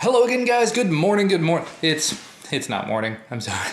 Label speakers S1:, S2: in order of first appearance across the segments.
S1: Hello again, guys. Good morning. Good morning. It's not morning. I'm sorry.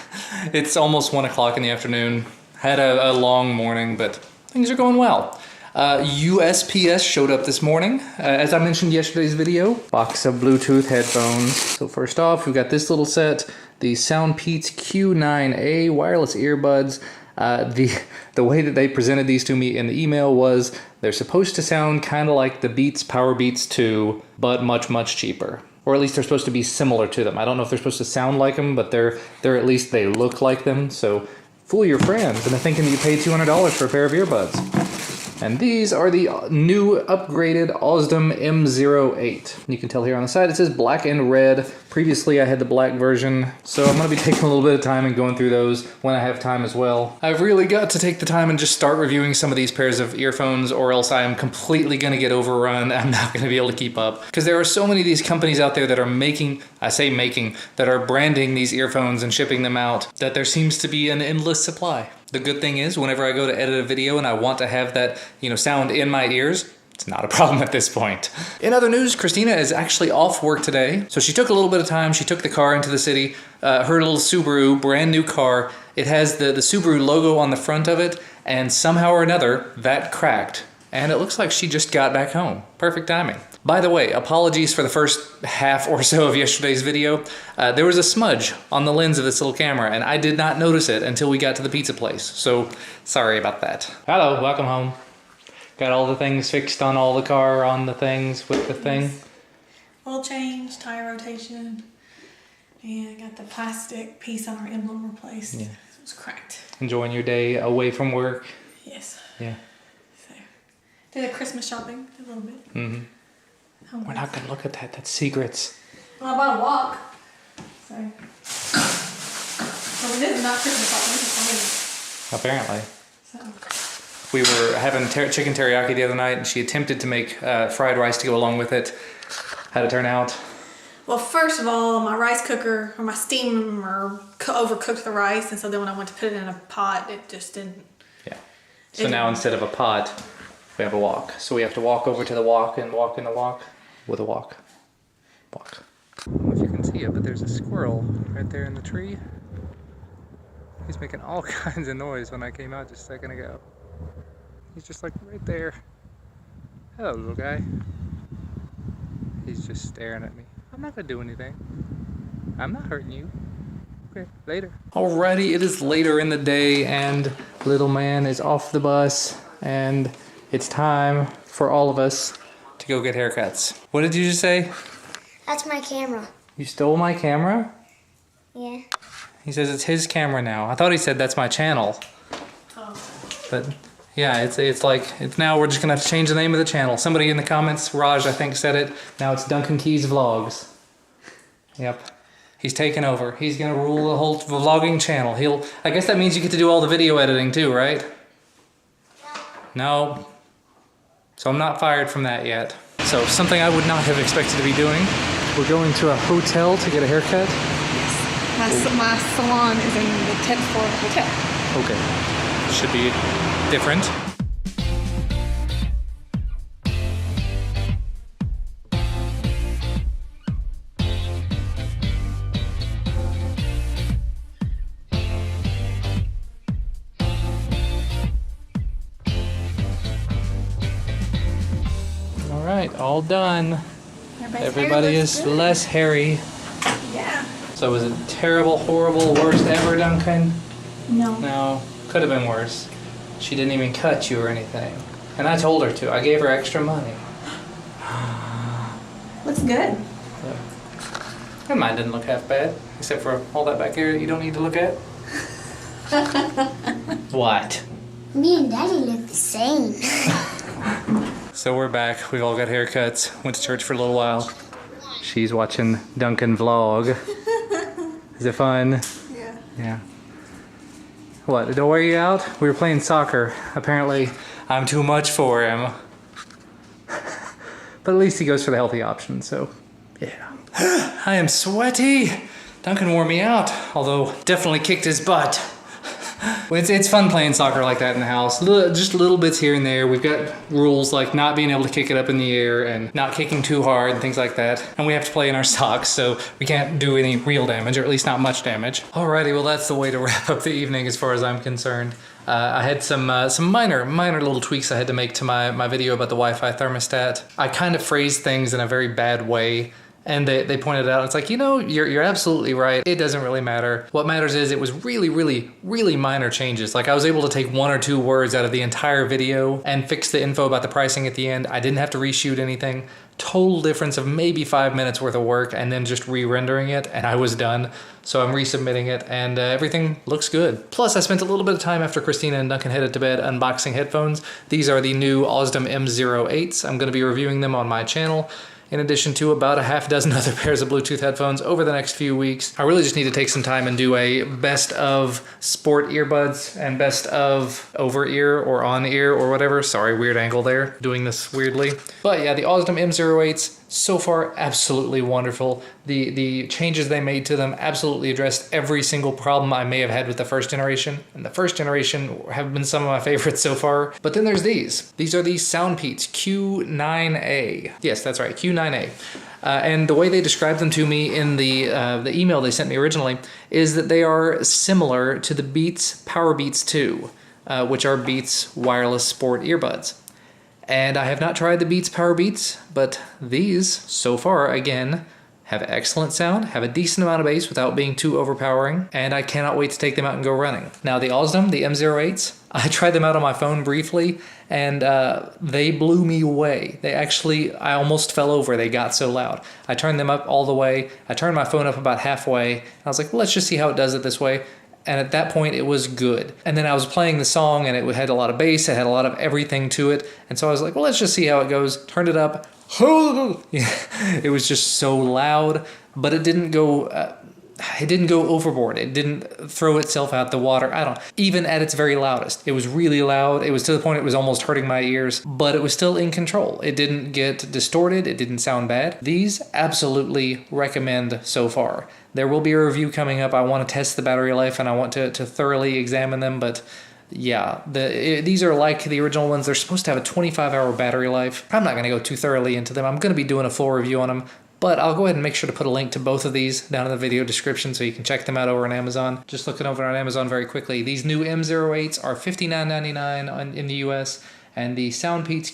S1: It's almost 1 o'clock in the afternoon. Had a long morning, but things are going well. USPS showed up this morning. As I mentioned yesterday's video, box of Bluetooth headphones. So first off, we've got this little set, the Soundpeats Q9A wireless earbuds. The way that they presented these to me in the email was they're supposed to sound kind of like the Beats Power Beats 2, but much, much cheaper. Or at least they're supposed to be similar to them. I don't know if they're supposed to sound like them, but they're at least they look like them. So fool your friends into thinking that you paid $200 for a pair of earbuds. And these are the new upgraded Osdom M08. You can tell here on the side it says black and red. Previously I had the black version, so I'm going to be taking a little bit of time and going through those when I have time as well. I've really got to take the time and just start reviewing some of these pairs of earphones, or else I am completely going to get overrun. I'm not going to be able to keep up. Because there are so many of these companies out there that are that are branding these earphones and shipping them out, that there seems to be an endless supply. The good thing is, whenever I go to edit a video and I want to have that, sound in my ears, it's not a problem at this point. In other news, Christina is actually off work today. So she took a little bit of time. She took the car into the city, her little Subaru, brand new car. It has the Subaru logo on the front of it, and somehow or another, that cracked. And it looks like she just got back home. Perfect timing. By the way, apologies for the first half or so of yesterday's video. There was a smudge on the lens of this little camera, and I did not notice it until we got to the pizza place. So, sorry about that. Hello, welcome home. Got all the things fixed on all the car, on the things with the thing?
S2: Oil change, tire rotation, and got the plastic piece on our emblem replaced. Yeah. It was cracked.
S1: Enjoying your day away from work?
S2: Yes.
S1: Yeah.
S2: So, did the Christmas shopping a little bit.
S1: Mm-hmm. We're not going to look at that. That's secrets.
S2: Well, about a walk. So. Well, this is not Christmas shopping. This is Halloween.
S1: Apparently.
S2: So.
S1: We were having chicken teriyaki the other night, and she attempted to make fried rice to go along with it. How'd it turn out?
S2: Well, first of all, my rice cooker, or my steamer, overcooked the rice, and so then when I went to put it in a pot, it just didn't.
S1: Yeah. So now instead of a pot, we have a wok. So we have to walk over to the wok and walk in the wok with a wok. Walk. I don't know if you can see it, but there's a squirrel right there in the tree. He's making all kinds of noise when I came out just a second ago. He's just like right there. Hello, little guy. He's just staring at me. I'm not gonna do anything. I'm not hurting you. Okay, later. Alrighty, it is later in the day and little man is off the bus, and it's time for all of us to go get haircuts. What did you just say?
S3: That's my camera.
S1: You stole my camera?
S3: Yeah.
S1: He says it's his camera now. I thought he said that's my channel.
S2: Oh.
S1: But yeah, it's now we're just gonna have to change the name of the channel. Somebody in the comments, Raj I think said it. Now it's Duncan Keys Vlogs. Yep. He's taken over. He's gonna rule the whole vlogging channel. I guess that means you get to do all the video editing too, right? No. So I'm not fired from that yet. So something I would not have expected to be doing. We're going to a hotel to get a haircut.
S2: Yes. My salon is in the 10th floor hotel.
S1: Okay. Should be different. All right, all done. Everybody is less hairy.
S2: Yeah.
S1: So was it terrible, horrible, worst ever, Duncan?
S2: No.
S1: No, could have been worse. She didn't even cut you or anything. And I told her to. I gave her extra money.
S2: Looks good.
S1: And mine didn't look half bad, except for all that back here that you don't need to look at. What?
S3: Me and Daddy look the same.
S1: So we're back. We've all got haircuts. Went to church for a little while. She's watching Duncan vlog. Is it fun?
S2: Yeah.
S1: Yeah. What, did I wear you out? We were playing soccer. Apparently, I'm too much for him. But at least he goes for the healthy option, so yeah. I am sweaty. Duncan wore me out, although definitely kicked his butt. It's fun playing soccer like that in the house. Just little bits here and there. We've got rules like not being able to kick it up in the air and not kicking too hard and things like that. And we have to play in our socks, so we can't do any real damage, or at least not much damage. Alrighty, well that's the way to wrap up the evening as far as I'm concerned. I had some minor little tweaks I had to make to my video about the Wi-Fi thermostat. I kind of phrased things in a very bad way. And they pointed out, it's like, you're absolutely right. It doesn't really matter. What matters is it was really minor changes. Like I was able to take 1 or 2 words out of the entire video and fix the info about the pricing at the end. I didn't have to reshoot anything. Total difference of maybe 5 minutes worth of work and then just re-rendering it and I was done. So I'm resubmitting it and everything looks good. Plus I spent a little bit of time after Christina and Duncan headed to bed unboxing headphones. These are the new Osdom M08s. I'm going to be reviewing them on my channel, in addition to about a half dozen other pairs of Bluetooth headphones over the next few weeks. I really just need to take some time and do a best of sport earbuds and best of over ear or on ear or whatever. Sorry, weird angle there, doing this weirdly. But yeah, the Osdom M08s, so far absolutely wonderful. The changes they made to them absolutely addressed every single problem I may have had with the first generation. And the first generation have been some of my favorites so far. But then there's these. These are the Soundpeats Q9A. Yes, that's right, Q9A. And the way they described them to me in the email they sent me originally is that they are similar to the Beats Powerbeats 2, which are Beats wireless sport earbuds. And I have not tried the Beats Powerbeats, but these, so far, again, have excellent sound, have a decent amount of bass without being too overpowering, and I cannot wait to take them out and go running. Now the Osdom, the M08s, I tried them out on my phone briefly, and they blew me away. I almost fell over, they got so loud. I turned them up all the way, I turned my phone up about halfway, and I was like, well, let's just see how it does it this way. And at that point, it was good. And then I was playing the song, and it had a lot of bass, it had a lot of everything to it. And so I was like, well, let's just see how it goes. Turned it up. It was just so loud, but it didn't go overboard. It didn't throw itself out the water. Even at its very loudest, it was really loud. It was to the point it was almost hurting my ears, but it was still in control. It didn't get distorted. It didn't sound bad. These absolutely recommend so far. There will be a review coming up. I want to test the battery life and I want to thoroughly examine them, but yeah, these are like the original ones. They're supposed to have a 25-hour battery life. I'm not going to go too thoroughly into them. I'm going to be doing a full review on them, but I'll go ahead and make sure to put a link to both of these down in the video description so you can check them out over on Amazon. Just looking over on Amazon very quickly, these new M08s are $59.99 in the US, and the Soundpeats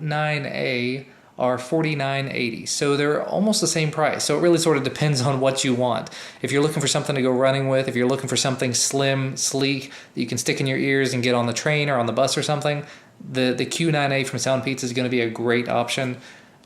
S1: Q9A are $49.80. So they're almost the same price. So it really sort of depends on what you want. If you're looking for something to go running with, if you're looking for something slim, sleek, that you can stick in your ears and get on the train or on the bus or something, the Q9A from Soundpeats is going to be a great option.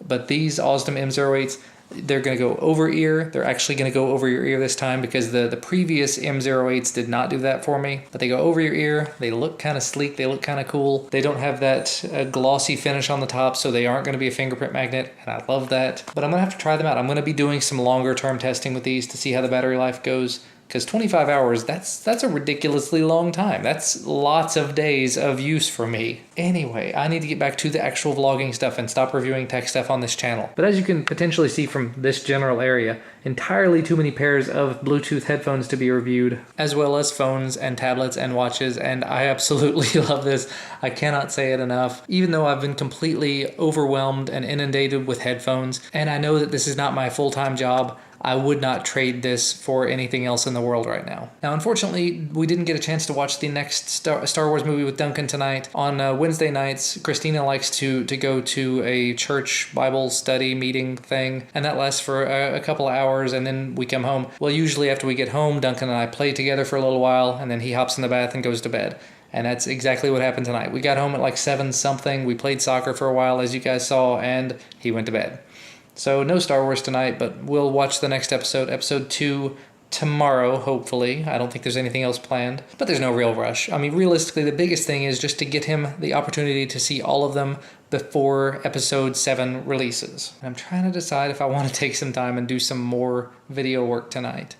S1: But these Osdom M08s, they're going to go over ear. They're actually going to go over your ear this time because the previous M08s did not do that for me. But they go over your ear. They look kind of sleek. They look kind of cool. They don't have that glossy finish on the top, so they aren't going to be a fingerprint magnet, and I love that. But I'm going to have to try them out. I'm going to be doing some longer term testing with these to see how the battery life goes. Because 25 hours, that's a ridiculously long time. That's lots of days of use for me. Anyway, I need to get back to the actual vlogging stuff and stop reviewing tech stuff on this channel. But as you can potentially see from this general area, entirely too many pairs of Bluetooth headphones to be reviewed, as well as phones and tablets and watches, and I absolutely love this. I cannot say it enough. Even though I've been completely overwhelmed and inundated with headphones, and I know that this is not my full-time job, I would not trade this for anything else in the world right now. Now, unfortunately, we didn't get a chance to watch the next Star Wars movie with Duncan tonight. On Wednesday nights, Christina likes to go to a church Bible study meeting thing, and that lasts for a couple of hours, and then we come home. Well, usually after we get home, Duncan and I play together for a little while, and then he hops in the bath and goes to bed. And that's exactly what happened tonight. We got home at like 7-something. We played soccer for a while, as you guys saw, and he went to bed. So no Star Wars tonight, but we'll watch the next episode, episode 2, tomorrow, hopefully. I don't think there's anything else planned, but there's no real rush. I mean, realistically, the biggest thing is just to get him the opportunity to see all of them before episode 7 releases. I'm trying to decide if I want to take some time and do some more video work tonight.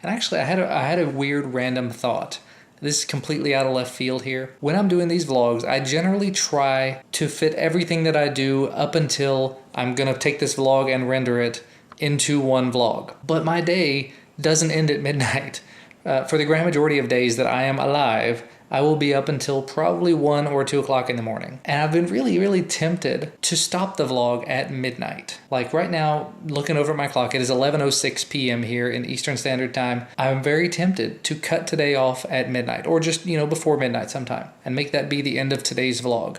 S1: And actually, I had a weird random thought. This is completely out of left field here. When I'm doing these vlogs, I generally try to fit everything that I do up until I'm gonna take this vlog and render it into one vlog. But my day doesn't end at midnight. For the grand majority of days that I am alive, I will be up until probably 1 or 2 o'clock in the morning. And I've been really, really tempted to stop the vlog at midnight. Like right now, looking over at my clock, it is 11:06 p.m. here in Eastern Standard Time. I'm very tempted to cut today off at midnight, or just, before midnight sometime, and make that be the end of today's vlog.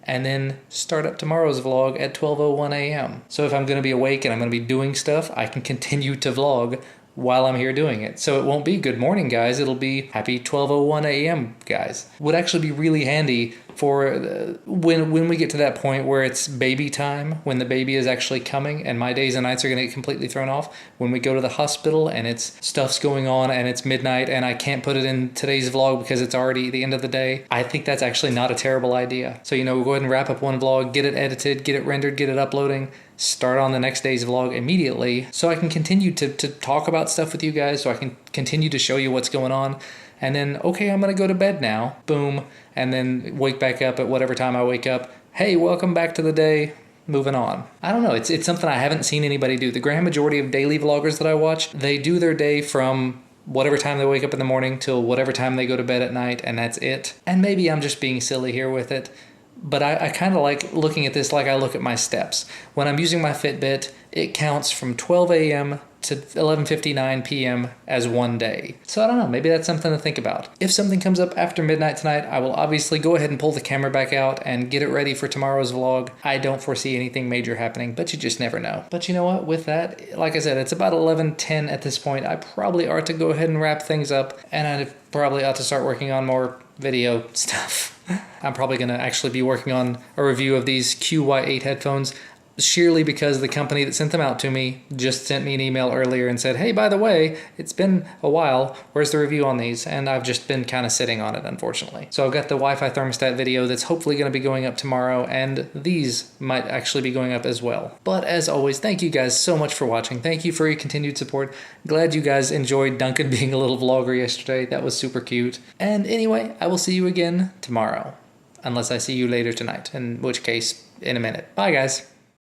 S1: And then start up tomorrow's vlog at 12:01 a.m. So if I'm going to be awake and I'm going to be doing stuff, I can continue to vlog while I'm here doing it. So it won't be good morning, guys. It'll be happy 12:01 a.m., guys. Would actually be really handy for when we get to that point where it's baby time, when the baby is actually coming and my days and nights are going to get completely thrown off. When we go to the hospital and stuff's going on and it's midnight and I can't put it in today's vlog because it's already the end of the day, I think that's actually not a terrible idea. So, we'll go ahead and wrap up one vlog, get it edited, get it rendered, get it uploading, start on the next day's vlog immediately so I can continue to talk about stuff with you guys, so I can continue to show you what's going on. And then, okay, I'm going to go to bed now. Boom. And then wake back up at whatever time I wake up. Hey, welcome back to the day. Moving on. I don't know. It's something I haven't seen anybody do. The grand majority of daily vloggers that I watch, they do their day from whatever time they wake up in the morning till whatever time they go to bed at night, and that's it. And maybe I'm just being silly here with it, but I kind of like looking at this like I look at my steps. When I'm using my Fitbit, it counts from 12 a.m. to 11:59 p.m. as one day. So I don't know, maybe that's something to think about. If something comes up after midnight tonight, I will obviously go ahead and pull the camera back out and get it ready for tomorrow's vlog. I don't foresee anything major happening, but you just never know. But you know what, with that, like I said, it's about 11:10 at this point. I probably ought to go ahead and wrap things up, and I probably ought to start working on more video stuff. I'm probably going to actually be working on a review of these QY8 headphones, sheerly because the company that sent them out to me just sent me an email earlier and said, hey, by the way, it's been a while, where's the review on these? And I've just been kind of sitting on it, unfortunately. So I've got the Wi-Fi thermostat video that's hopefully going to be going up tomorrow, and these might actually be going up as well. But as always, thank you guys so much for watching. Thank you for your continued support. Glad you guys enjoyed Duncan being a little vlogger yesterday. That was super cute. And anyway, I will see you again tomorrow. Unless I see you later tonight, in which case, in a minute. Bye, guys.